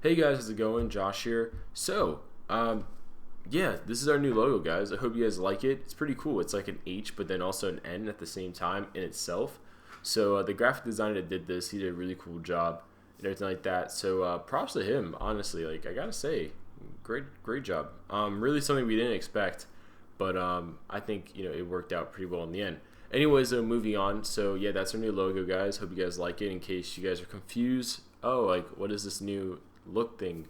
Hey guys, how's it going? Josh here. Yeah, this is our new logo, guys. I hope you guys like it. It's pretty cool. It's like an H, but then also an N at the same time in itself. The graphic designer that did this, he did a really cool job and everything like that. Props to him, honestly. Like I gotta say, great job. Really something we didn't expect, but I think it worked out pretty well in the end. Anyways, moving on. So yeah, that's our new logo, guys. Hope you guys like it. In case you guys are confused, oh, like what is this new look thing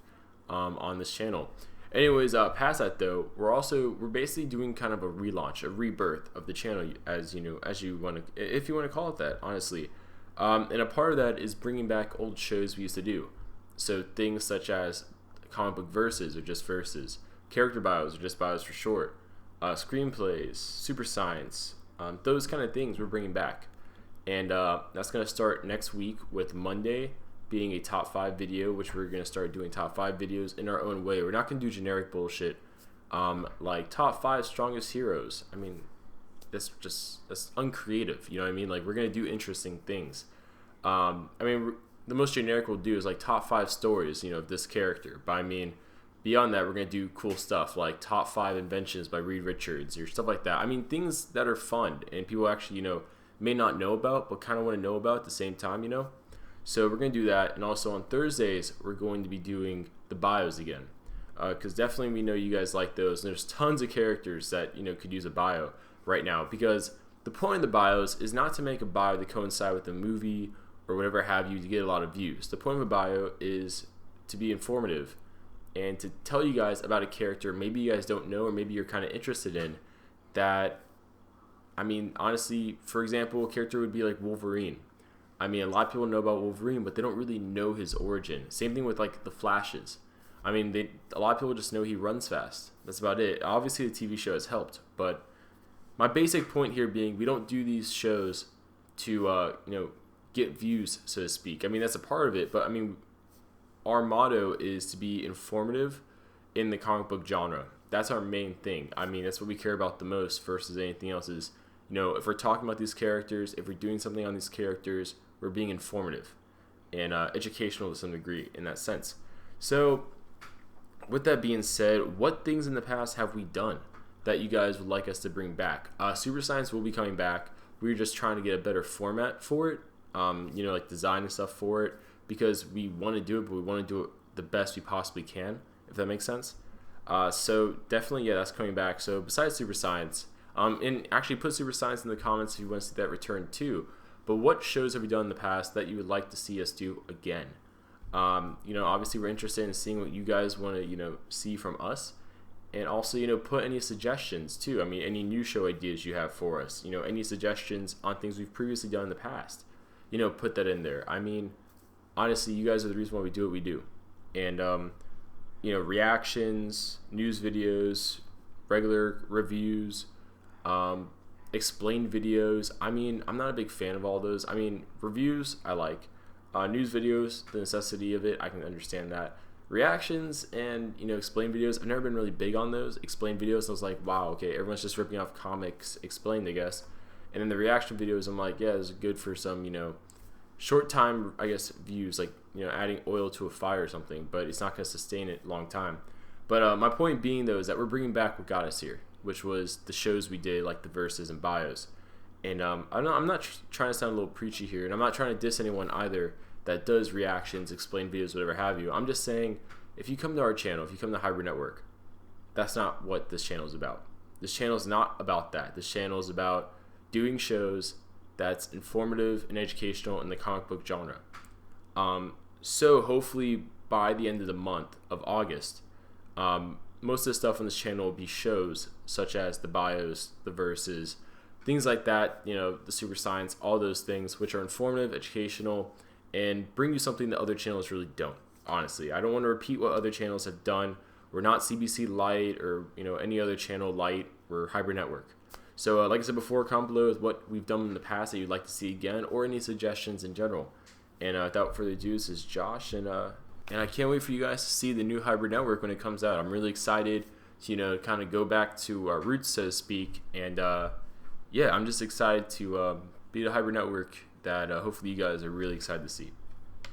on this channel? Anyways, past that though, we're basically doing kind of a relaunch, a rebirth of the channel, as you want to, if you want to call it that, honestly. And a part of that is bringing back old shows we used to do. So things such as comic book verses or just verses, character bios or just bios for short, screenplays, super science, those kind of things we're bringing back. And that's going to start next week with Monday being a top 5 video, which we're going to start doing top 5 videos in our own way. We're not going to do generic bullshit like top 5 strongest heroes. I mean, that's uncreative, you know what I mean? Like, we're going to do interesting things. The most generic we'll do is like top 5 stories, of this character. But I mean, beyond that, we're going to do cool stuff like top 5 inventions by Reed Richards or stuff like that. I mean, things that are fun and people actually, may not know about, but kind of want to know about at the same time, So we're going to do that. And also on Thursdays, we're going to be doing the bios again. Because definitely we know you guys like those. And there's tons of characters that, could use a bio right now. Because the point of the bios is not to make a bio to coincide with the movie or whatever have you to get a lot of views. The point of a bio is to be informative and to tell you guys about a character maybe you guys don't know or maybe you're kind of interested in that. I mean, honestly, for example, a character would be like Wolverine. I mean, a lot of people know about Wolverine, but they don't really know his origin. Same thing with like the Flashes. I mean, a lot of people just know he runs fast. That's about it. Obviously, the TV show has helped, but my basic point here being we don't do these shows to get views, so to speak. I mean, that's a part of it, but I mean, our motto is to be informative in the comic book genre. That's our main thing. I mean, that's what we care about the most versus anything else. Is if we're talking about these characters, if we're doing something on these characters, we're being informative and educational to some degree in that sense. So with that being said, what things in the past have we done that you guys would like us to bring back? Super Science will be coming back. We're just trying to get a better format for it, like design and stuff for it, because we want to do it, but we want to do it the best we possibly can, if that makes sense. So definitely, yeah, that's coming back. So besides Super Science, and actually put Super Science in the comments if you want to see that return too. But what shows have we done in the past that you would like to see us do again? Obviously we're interested in seeing what you guys want to, see from us. And also, put any suggestions too. I mean, any new show ideas you have for us. Any suggestions on things we've previously done in the past. Put that in there. I mean, honestly, you guys are the reason why we do what we do. And, reactions, news videos, regular reviews, explained videos. I mean, I'm not a big fan of all those. I mean, reviews I like. News videos, the necessity of it, I can understand that. Reactions and explained videos, I've never been really big on those. Explained videos, I was like, wow, okay, everyone's just ripping off comics explained, I guess. And then the reaction videos, I'm like, yeah, this is good for some short time, I guess, views, like adding oil to a fire or something, but it's not going to sustain it long time. But my point being though is that we're bringing back what got us here, which was the shows we did, like the verses and bios. And I'm not trying to sound a little preachy here, and I'm not trying to diss anyone either that does reactions, explain videos, whatever have you. I'm just saying, if you come to our channel, if you come to Hybrid Network, that's not what this channel is about. This channel is not about that. This channel is about doing shows that's informative and educational in the comic book genre. So hopefully by the end of the month of August, most of the stuff on this channel will be shows such as the bios, the verses, things like that, the Super Science, all those things which are informative, educational, and bring you something that other channels really don't. Honestly, I don't want to repeat what other channels have done. We're not CBC Lite or any other channel Lite. We're Hybrid Network. So like I said before, comment below with what we've done in the past that you'd like to see again, or any suggestions in general. And without further ado, this is Josh, and I can't wait for you guys to see the new Hybrid Network when it comes out. I'm really excited to kind of go back to our roots, so to speak. And yeah, I'm just excited to be the Hybrid Network that hopefully you guys are really excited to see.